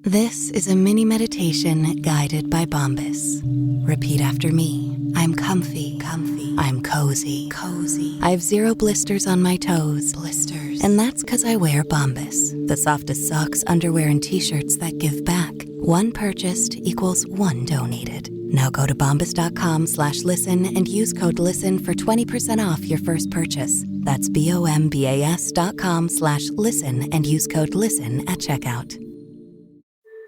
This is a mini meditation guided by Bombas. Repeat after me. I'm comfy. I'm cozy. I have 0 blisters on my toes. And that's because I wear Bombas, the softest socks, underwear, and t-shirts that give back. One purchased equals one donated. Now go to bombas.com/listen and use code LISTEN for 20% off your first purchase. That's bombas.com/listen and use code LISTEN at checkout.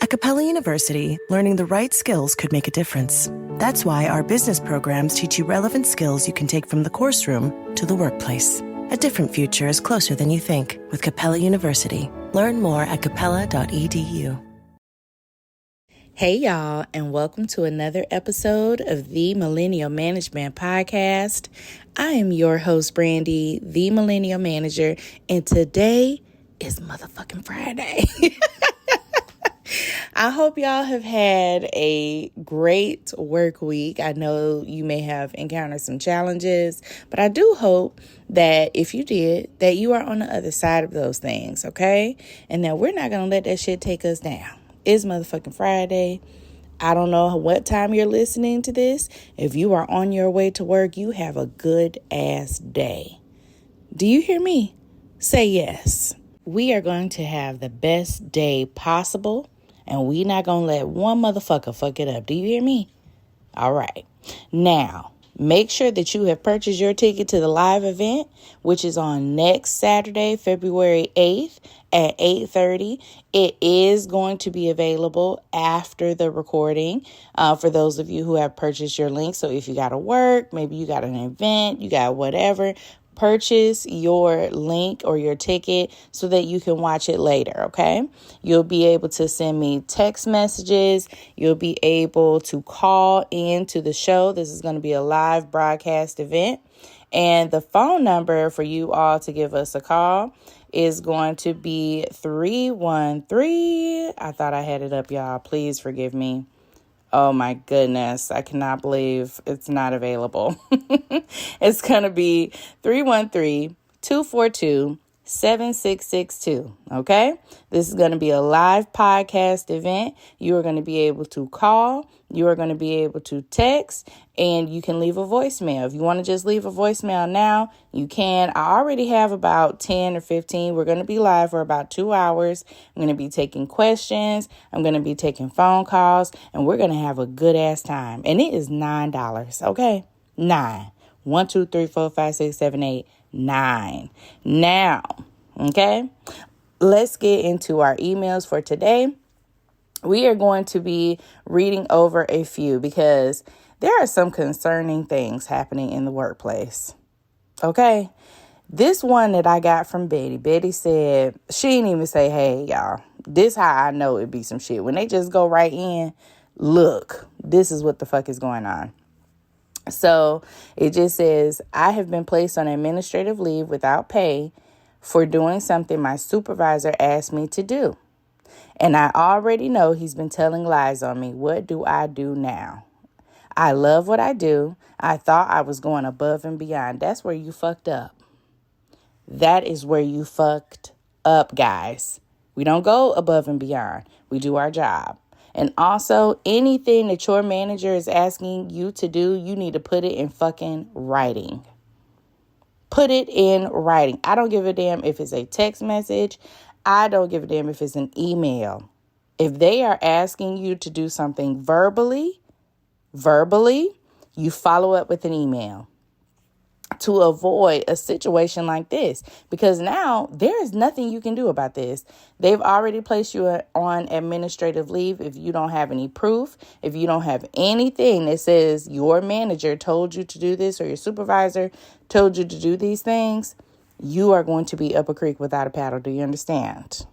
At Capella University, learning the right skills could make a difference. That's why our business programs teach you relevant skills you can take from the course room to the workplace. A different future is closer than you think with Capella University. Learn more at capella.edu. Hey, y'all, and welcome to another episode of the Millennial Management Podcast. I am your host, Brandy, the Millennial Manager, and today is motherfucking Friday. I hope y'all have had a great work week. I know you may have encountered some challenges, but I do hope that if you did, that you are on the other side of those things, okay? And that we're not going to let that shit take us down. It's motherfucking Friday. I don't know what time you're listening to this. If you are on your way to work, you have a good ass day. Do you hear me? Say yes. We are going to have the best day possible. And we not going to let one motherfucker fuck it up. Do you hear me? All right. Now, make sure that you have purchased your ticket to the live event, which is on next Saturday, February 8th at 8:30. It is going to be available after the recording for those of you who have purchased your link. So if you got to work, maybe you got an event, you got whatever, purchase your link or your ticket so that you can watch it later, okay? You'll be able to send me text messages. You'll be able to call in to the show. This is going to be a live broadcast event. And the phone number for you all to give us a call is going to be 313. I thought I had it up, y'all. Please forgive me. Oh my goodness, I cannot believe it's not available. It's going to be 313-242-7662, okay? This is going to be a live podcast event. You are going to be able to call, you are going to be able to text, and you can leave a voicemail. If you want to just leave a voicemail now, you can. I already have about 10 or 15. We're going to be live for about 2 hours. I'm going to be taking questions. I'm going to be taking phone calls, and we're going to have a good ass time. And it is $9, okay? 9. 1, 2, 3, 4, 5, 6, 7, 8, 9. Now, okay, let's get into our emails for today. We are going to be reading over a few because there are some concerning things happening in the workplace. Okay, this one that I got from Betty. Betty said, she didn't even say, hey, y'all, this how I know it be some shit. When they just go right in, look, this is what the fuck is going on. So it just says, I have been placed on administrative leave without pay for doing something my supervisor asked me to do. And I already know he's been telling lies on me. What do I do now? I love what I do. I thought I was going above and beyond. That's where you fucked up. That is where you fucked up, guys. We don't go above and beyond. We do our job. And also, anything that your manager is asking you to do, you need to put it in fucking writing. Put it in writing. I don't give a damn if it's a text message. I don't give a damn if it's an email. If they are asking you to do something verbally, you follow up with an email to avoid a situation like this, because now there is nothing you can do about this. They've already placed you on administrative leave. If you don't have any proof, if you don't have anything that says your manager told you to do this or your supervisor told you to do these things, you are going to be up a creek without a paddle. Do you understand?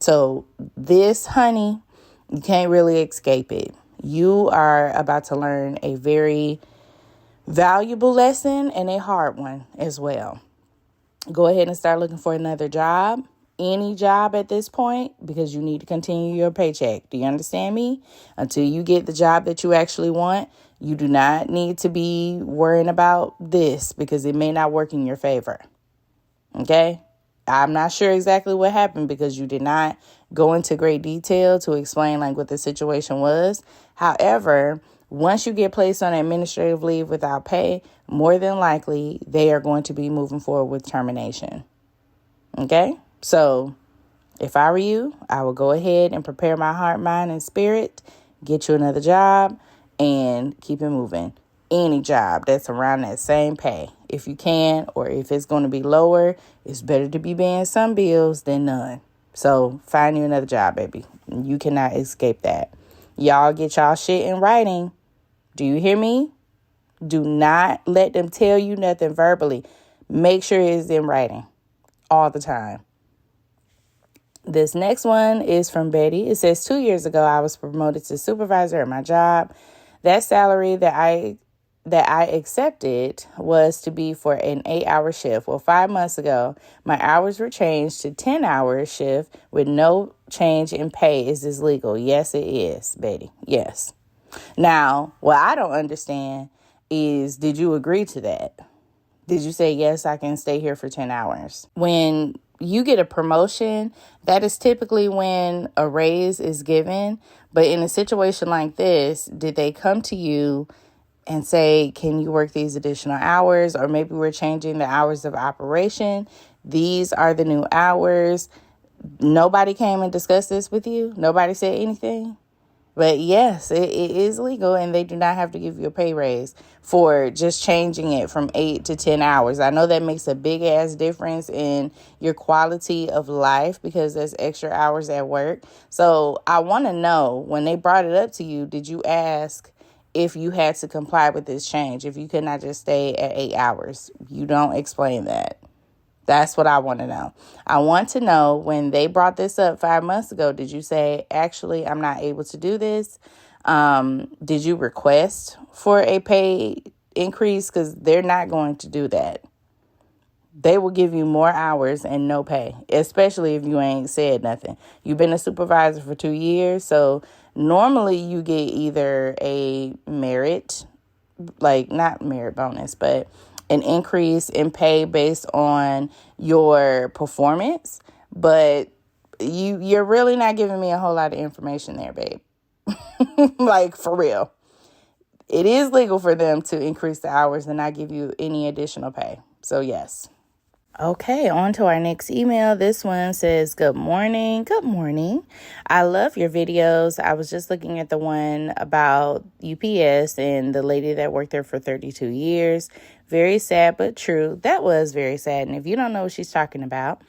So this, honey, you can't really escape it. You are about to learn a very valuable lesson and a hard one as well. Go ahead and start looking for another job, any job at this point, because you need to continue your paycheck. Do you understand me? Until you get the job that you actually want, you do not need to be worrying about this because it may not work in your favor. Okay? I'm not sure exactly what happened because you did not go into great detail to explain like what the situation was. However, once you get placed on administrative leave without pay, more than likely they are going to be moving forward with termination. Okay? So if I were you, I would go ahead and prepare my heart, mind, and spirit, get you another job, and keep it moving. Any job that's around that same pay, if you can, or if it's going to be lower, it's better to be paying some bills than none. So find you another job, baby. You cannot escape that. Y'all get y'all shit in writing. Do you hear me? Do not let them tell you nothing verbally. Make sure it's in writing all the time. This next one is from Betty. It says, 2 years ago, I was promoted to supervisor at my job. That salary that I accepted was to be for an 8-hour shift. Well, 5 months ago, my hours were changed to 10-hour shift with no change in pay. Is this legal? Yes, it is, Betty. Yes. Now, what I don't understand is, did you agree to that? Did you say, yes, I can stay here for 10 hours? When you get a promotion, that is typically when a raise is given. But in a situation like this, did they come to you and say, can you work these additional hours? Or maybe we're changing the hours of operation. These are the new hours. Nobody came and discussed this with you? Nobody said anything? But yes, it is legal, and they do not have to give you a pay raise for just changing it from 8 to 10 hours. I know that makes a big ass difference in your quality of life because there's extra hours at work. So I want to know, when they brought it up to you, did you ask if you had to comply with this change, if you could not just stay at 8 hours? You don't explain that. That's what I want to know. I want to know, when they brought this up 5 months ago, did you say, actually, I'm not able to do this? Did you request for a pay increase? Because they're not going to do that. They will give you more hours and no pay, especially if you ain't said nothing. You've been a supervisor for 2 years, so normally you get either a merit, like not merit bonus, but an increase in pay based on your performance. But you're really not giving me a whole lot of information there, babe. Like, for real. It is legal for them to increase the hours and not give you any additional pay. So yes. Okay, on to our next email. This one says, good morning. Good morning. I love your videos. I was just looking at the one about UPS and the lady that worked there for 32 years. Very sad, but true. That was very sad. And if you don't know what she's talking about,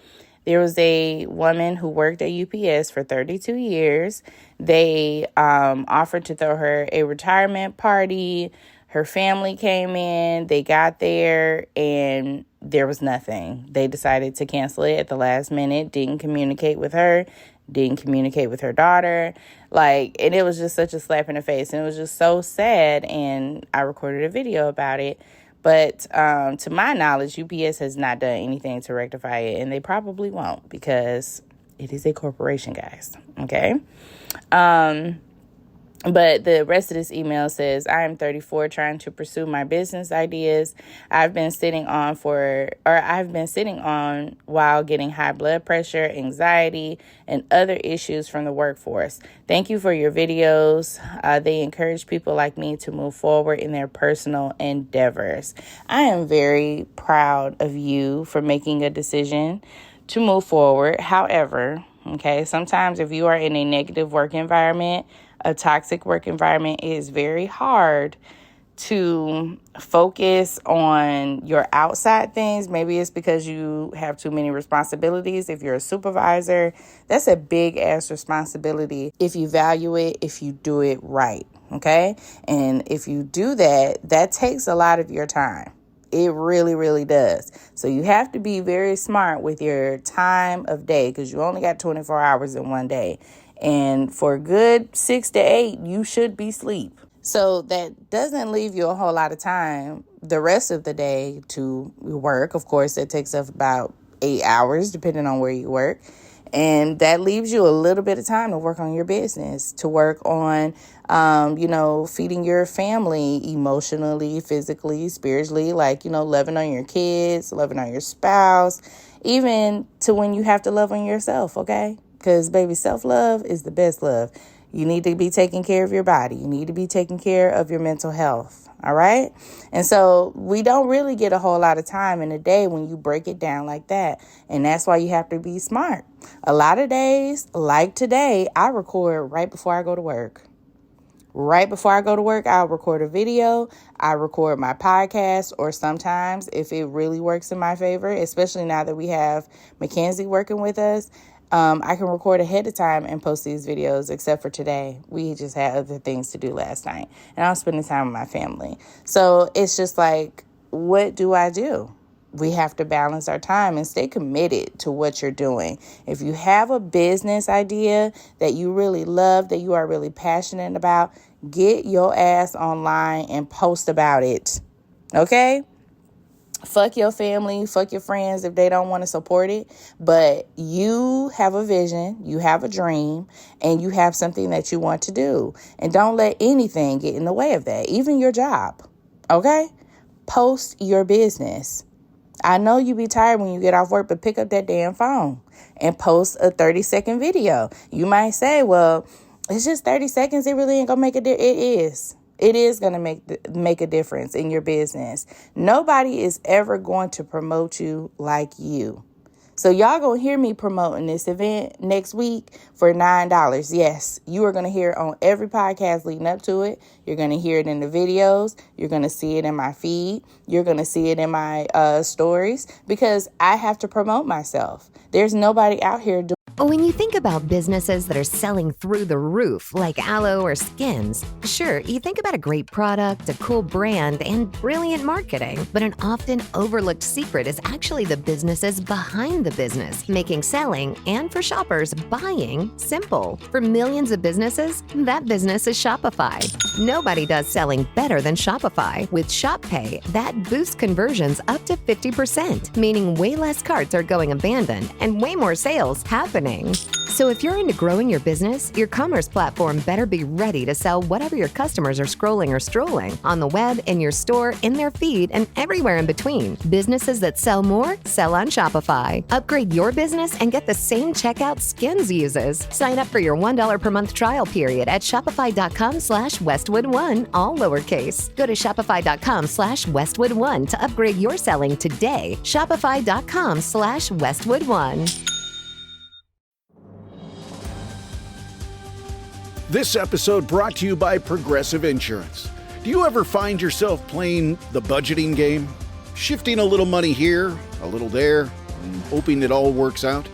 there was a woman who worked at UPS for 32 years. They offered to throw her a retirement party. Her family came in, they got there, and there was nothing. They decided to cancel it at the last minute, didn't communicate with her, didn't communicate with her daughter. And it was just such a slap in the face, and it was just so sad, and I recorded a video about it. But to my knowledge, UPS has not done anything to rectify it, and they probably won't because it is a corporation, guys, okay? But the rest of this email says, I am 34 trying to pursue my business ideas. I've been sitting on while getting high blood pressure, anxiety, and other issues from the workforce. Thank you for your videos. They encourage people like me to move forward in their personal endeavors. I am very proud of you for making a decision to move forward. However, okay, sometimes if you are in a negative work environment, a toxic work environment, it is very hard to focus on your outside things. Maybe it's because you have too many responsibilities. If you're a supervisor, that's a big ass responsibility if you value it, if you do it right, okay? And if you do that, that takes a lot of your time. It really, really does. So you have to be very smart with your time of day because you only got 24 hours in one day. And for a good 6 to 8, you should be asleep. So that doesn't leave you a whole lot of time the rest of the day to work. Of course, it takes up about 8 hours, depending on where you work. And that leaves you a little bit of time to work on your business, to work on, feeding your family emotionally, physically, spiritually, loving on your kids, loving on your spouse. even to when you have to love on yourself, okay? Because, baby, self-love is the best love. You need to be taking care of your body. You need to be taking care of your mental health, all right? And so we don't really get a whole lot of time in a day when you break it down like that. And that's why you have to be smart. A lot of days, like today, I record right before I go to work. Right before I go to work, I'll record a video. I record my podcast, or sometimes if it really works in my favor, especially now that we have Mackenzie working with us, I can record ahead of time and post these videos, except for today. We just had other things to do last night, and I was spending time with my family. So it's just like, what do I do? We have to balance our time and stay committed to what you're doing. If you have a business idea that you really love, that you are really passionate about, get your ass online and post about it. Okay? Fuck your family, fuck your friends if they don't want to support it. But you have a vision, you have a dream, and you have something that you want to do. And don't let anything get in the way of that, even your job. Okay? Post your business. I know you be tired when you get off work, but pick up that damn phone and post a 30-second video. You might say, well, it's just 30 seconds. It really ain't going to make a difference. It is. It is going to make a difference in your business. Nobody is ever going to promote you like you. So y'all going to hear me promoting this event next week for $9. Yes, you are going to hear it on every podcast leading up to it. You're going to hear it in the videos. You're going to see it in my feed. You're going to see it in my stories, because I have to promote myself. There's nobody out here doing. When you think about businesses that are selling through the roof, like aloe or skins, sure, you think about a great product, a cool brand, and brilliant marketing. But an often overlooked secret is actually the businesses behind the business, making selling and, for shoppers, buying simple. For millions of businesses, that business is Shopify. Nobody does selling better than Shopify. With Shop Pay, that boosts conversions up to 50%, meaning way less carts are going abandoned and way more sales happening. So if you're into growing your business, your commerce platform better be ready to sell whatever your customers are scrolling or strolling on the web, in your store, in their feed, and everywhere in between. Businesses that sell more sell on Shopify. Upgrade your business and get the same checkout Skins uses. Sign up for your $1 per month trial period at shopify.com/Westwood1, all lowercase. Go to shopify.com/Westwood1 to upgrade your selling today. Shopify.com/Westwood1. This episode brought to you by Progressive Insurance. Do you ever find yourself playing the budgeting game? Shifting a little money here, a little there, and hoping it all works out?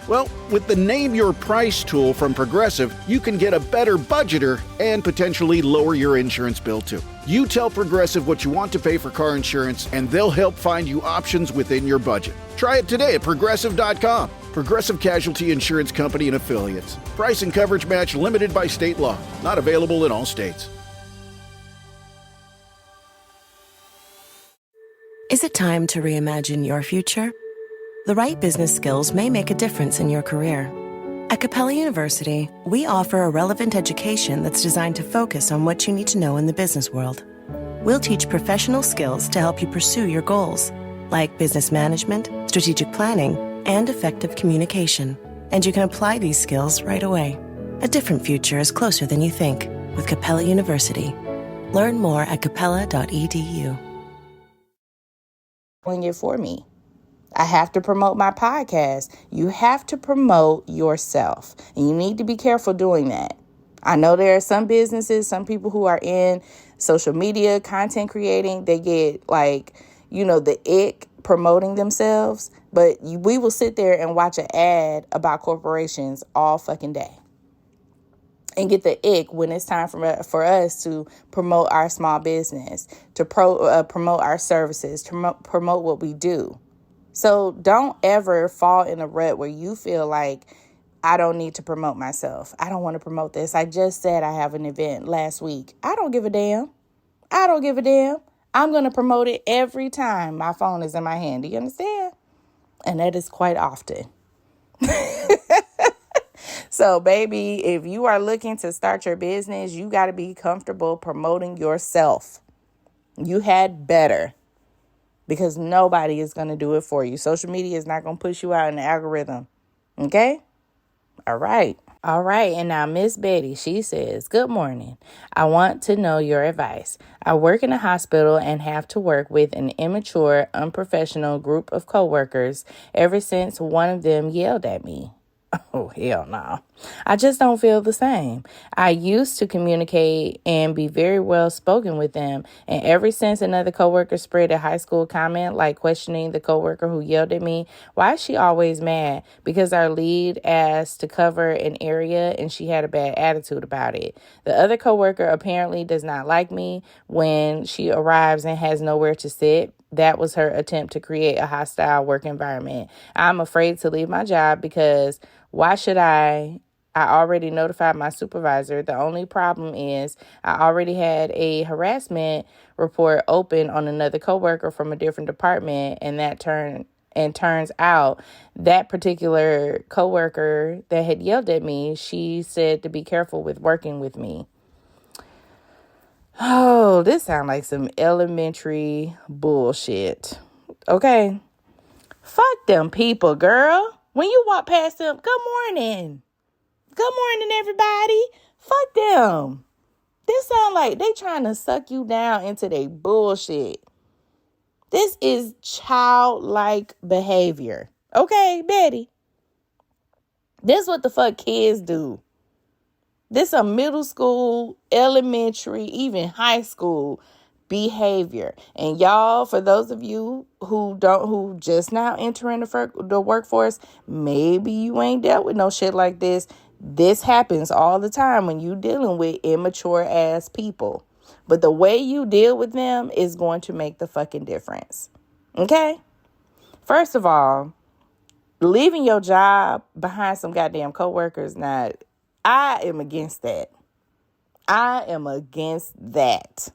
Well, with the Name Your Price tool from Progressive, you can get a better budgeter and potentially lower your insurance bill too. You tell Progressive what you want to pay for car insurance, and they'll help find you options within your budget. Try it today at Progressive.com. Progressive Casualty Insurance Company and Affiliates. Price and coverage match limited by state law. Not available in all states. Is it time to reimagine your future? The right business skills may make a difference in your career. At Capella University, we offer a relevant education that's designed to focus on what you need to know in the business world. We'll teach professional skills to help you pursue your goals, like business management, strategic planning, and effective communication. And you can apply these skills right away. A different future is closer than you think with Capella University. Learn more at capella.edu. Doing it for me. I have to promote my podcast. You have to promote yourself, and you need to be careful doing that. I know there are some businesses, some people who are in social media, content creating, they get the ick promoting themselves, but we will sit there and watch an ad about corporations all fucking day and get the ick when it's time for us to promote our small business, to promote our services, to promote what we do. So don't ever fall in a rut where you feel like, I don't need to promote myself. I don't want to promote this. I just said I have an event last week. I don't give a damn. I'm going to promote it every time my phone is in my hand. Do you understand? And that is quite often. So, baby, if you are looking to start your business, you got to be comfortable promoting yourself. You had better. because nobody is going to do it for you. Social media is not going to push you out in the algorithm. Okay? All right. All right. And now Miss Betty, she says, good morning. I want to know your advice. I work in a hospital and have to work with an immature, unprofessional group of coworkers ever since one of them yelled at me. Oh, hell no. I just don't feel the same. I used to communicate and be very well spoken with them. And ever since another coworker spread a high school comment, like questioning the coworker who yelled at me, why is she always mad? Because our lead asked to cover an area and she had a bad attitude about it. The other coworker apparently does not like me when she arrives and has nowhere to sit. That was her attempt to create a hostile work environment. I'm afraid to leave my job because why should I? I already notified my supervisor. The only problem is I already had a harassment report open on another coworker from a different department, and turns out that particular coworker that had yelled at me, she said to be careful with working with me. Oh, this sounds like some elementary bullshit. Okay. Fuck them people, girl. When you walk past them, good morning. Good morning, everybody. Fuck them. This sound like they trying to suck you down into their bullshit. This is childlike behavior. Okay, Betty? This what the fuck kids do. This a middle school, elementary, even high school behavior. And y'all, for those of you who just now entering the workforce, maybe you ain't dealt with no shit like this. This happens all the time when you dealing with immature ass people. But the way you deal with them is going to make the fucking difference. Okay? First of all, leaving your job behind some goddamn coworkers, now, I am against that. I am against that.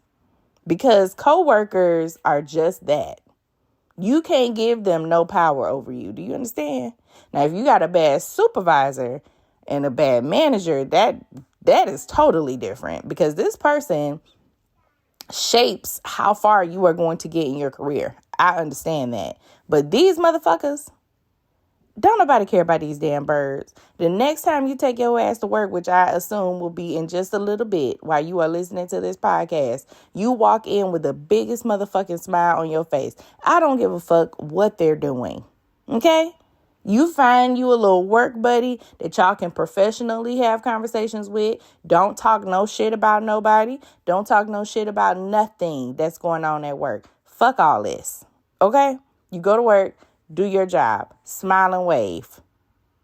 Because coworkers are just that. You can't give them no power over you. Do you understand? Now, if you got a bad supervisor and a bad manager, that is totally different. Because this person shapes how far you are going to get in your career. I understand that. But these motherfuckers, don't nobody care about these damn birds. The next time you take your ass to work, which I assume will be in just a little bit while you are listening to this podcast, you walk in with the biggest motherfucking smile on your face. I don't give a fuck what they're doing. Okay? You find you a little work buddy that y'all can professionally have conversations with. Don't talk no shit about nobody. Don't talk no shit about nothing that's going on at work. Fuck all this. Okay? You go to work. Do your job. Smile and wave.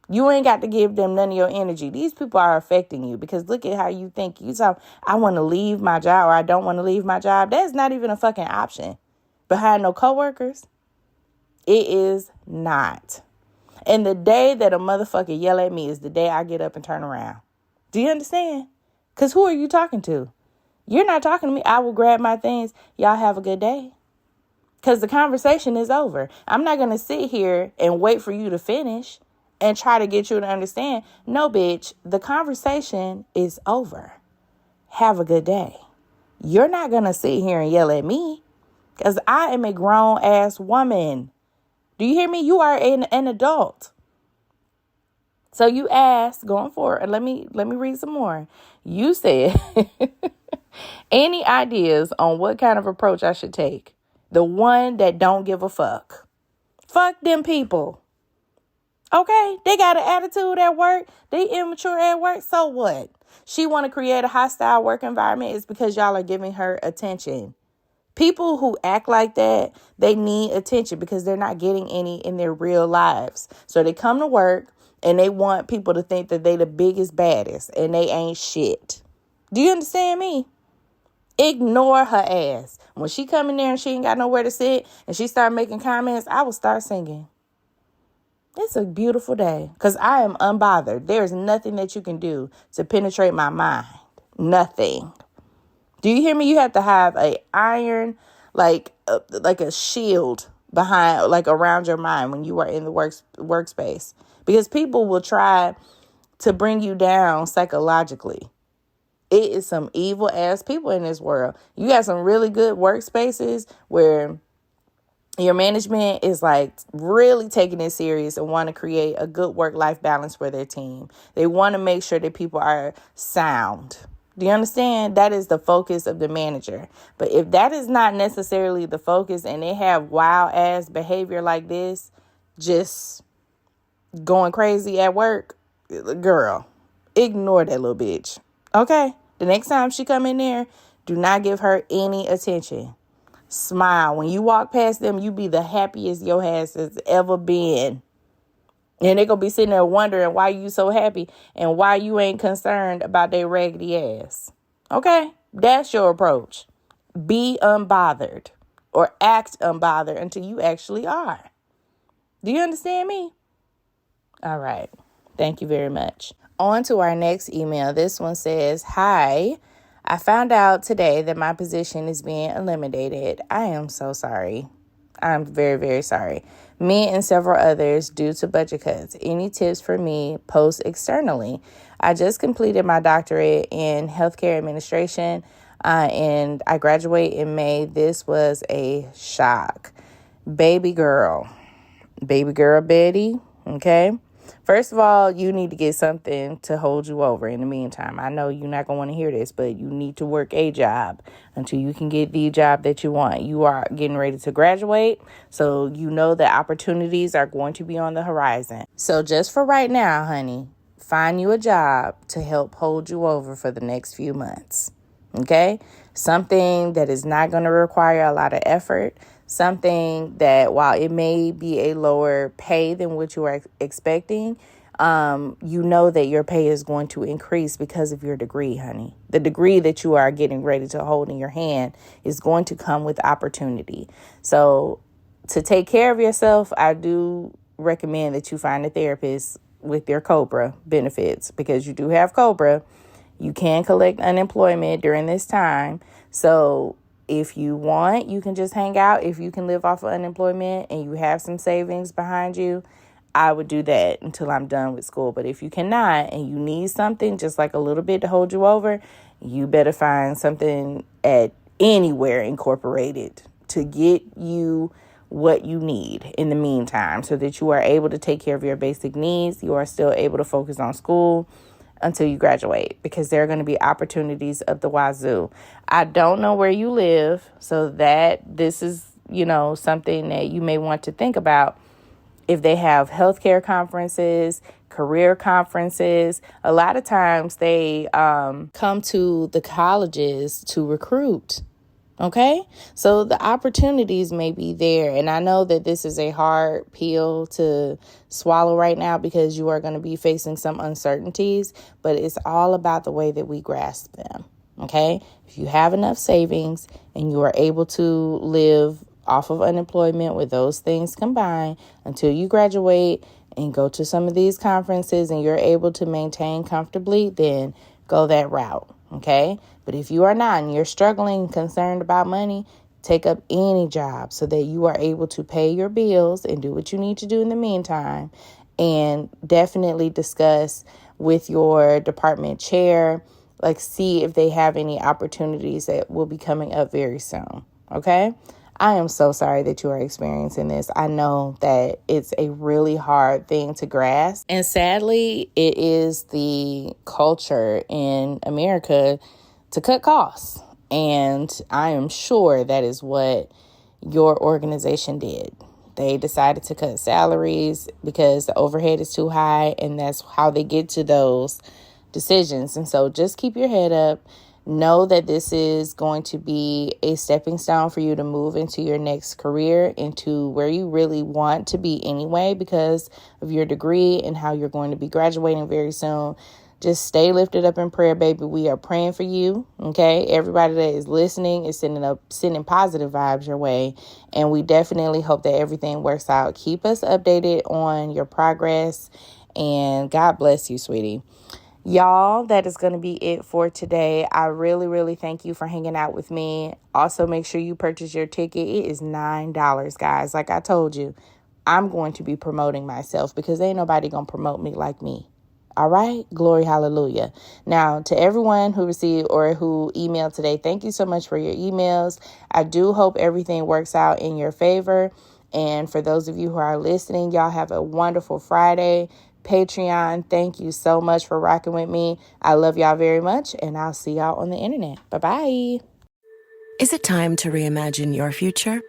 You ain't got to give them none of your energy. These people are affecting you because look at how you think. You talk, I want to leave my job or I don't want to leave my job. That's not even a fucking option. Behind no coworkers, it is not. And the day that a motherfucker yell at me is the day I get up and turn around. Do you understand? Because who are you talking to? You're not talking to me. I will grab my things. Y'all have a good day. Because the conversation is over. I'm not going to sit here and wait for you to finish and try to get you to understand. No, bitch, the conversation is over. Have a good day. You're not going to sit here and yell at me because I am a grown ass woman. Do you hear me? You are an adult. So you asked, going forward, and let me read some more. You said, any ideas on what kind of approach I should take? The one that don't give a fuck. Fuck them people. Okay? They got an attitude at work. They immature at work. So what? She want to create a hostile work environment. It's because y'all are giving her attention. People who act like that, they need attention because they're not getting any in their real lives. So they come to work and they want people to think that they the biggest, baddest, and they ain't shit. Do you understand me? Ignore her ass. When she come in there and she ain't got nowhere to sit and she start making comments, I will start singing. It's a beautiful day because I am unbothered. There's nothing that you can do to penetrate my mind. Nothing. Do you hear me? You have to have a iron, like a shield behind, like around your mind when you are in the workspace, because people will try to bring you down psychologically. It is some evil ass people in this world. You got some really good workspaces where Your management is like really taking it serious and want to create a good work-life balance for their team. They want to make sure that people are sound. Do you understand? That is the focus of the manager. But if that is not necessarily the focus and they have wild ass behavior like this, just going crazy at work, girl, ignore that little bitch. Okay? The next time she come in there, do not give her any attention. Smile. When you walk past them, you be the happiest your ass has ever been. And they going to be sitting there wondering why you so happy and why you ain't concerned about their raggedy ass. Okay? That's your approach. Be unbothered or act unbothered until you actually are. Do you understand me? All right. Thank you very much. On to our next email. This one says, "Hi, I found out today that my position is being eliminated. I am so sorry. I'm very, very sorry. Me and several others due to budget cuts. Any tips for me post externally? I just completed my doctorate in healthcare administration and I graduate in May. This was a shock. Baby girl Betty, okay? First of all, you need to get something to hold you over in the meantime. I know you're not going to want to hear this, but you need to work a job until you can get the job that you want. You are getting ready to graduate, so you know that opportunities are going to be on the horizon. So just for right now, honey, find you a job to help hold you over for the next few months, okay? Something that is not going to require a lot of effort. Something that while it may be a lower pay than what you are expecting, you know that your pay is going to increase because of your degree, honey. The degree that you are getting ready to hold in your hand is going to come with opportunity. So to take care of yourself, I do recommend that you find a therapist with your COBRA benefits because you do have COBRA. You can collect unemployment during this time. So if you want, you can just hang out. If you can live off of unemployment and you have some savings behind you, I would do that until I'm done with school. But if you cannot and you need something, just like a little bit to hold you over, you better find something at Anywhere Incorporated to get you what you need in the meantime so that you are able to take care of your basic needs. You are still able to focus on school until you graduate because there are going to be opportunities up the wazoo. I don't know where you live, so that this is, something that you may want to think about. If they have healthcare conferences, career conferences, a lot of times they come to the colleges to recruit. Okay, so the opportunities may be there. And I know that this is a hard pill to swallow right now because you are going to be facing some uncertainties, but it's all about the way that we grasp them. Okay, if you have enough savings and you are able to live off of unemployment with those things combined until you graduate and go to some of these conferences and you're able to maintain comfortably, then go that route. Okay, but if you are not and you're struggling, concerned about money, take up any job so that you are able to pay your bills and do what you need to do in the meantime. And definitely discuss with your department chair, see if they have any opportunities that will be coming up very soon. Okay, I am so sorry that you are experiencing this. I know that it's a really hard thing to grasp. And sadly, it is the culture in America to cut costs. And I am sure that is what your organization did. They decided to cut salaries because the overhead is too high, and that's how they get to those decisions. And so just keep your head up. Know that this is going to be a stepping stone for you to move into your next career, into where you really want to be anyway because of your degree and how you're going to be graduating very soon. Just stay lifted up in prayer, baby. We are praying for you, okay? Everybody that is listening is sending positive vibes your way, and we definitely hope that everything works out. Keep us updated on your progress, and God bless you, sweetie. Y'all, that is going to be it for today. I really, really thank you for hanging out with me. Also, make sure you purchase your ticket. It is $9, guys. Like I told you, I'm going to be promoting myself because ain't nobody going to promote me like me. All right. Glory, hallelujah. Now, to everyone who received or who emailed today, thank you so much for your emails. I do hope everything works out in your favor. And for those of you who are listening, y'all have a wonderful Friday. Patreon, thank you so much for rocking with me. I love y'all very much, and I'll see y'all on the internet. Bye-bye. Is it time to reimagine your future?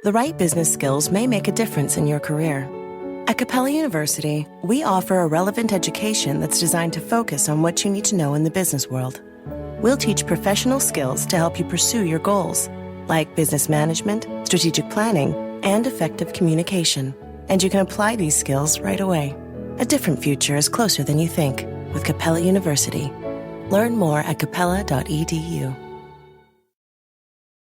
The right business skills may make a difference in your career. At Capella University, we offer a relevant education that's designed to focus on what you need to know in the business world. We'll teach professional skills to help you pursue your goals, like business management, strategic planning, and effective communication. And you can apply these skills right away. A different future is closer than you think with Capella University. Learn more at capella.edu.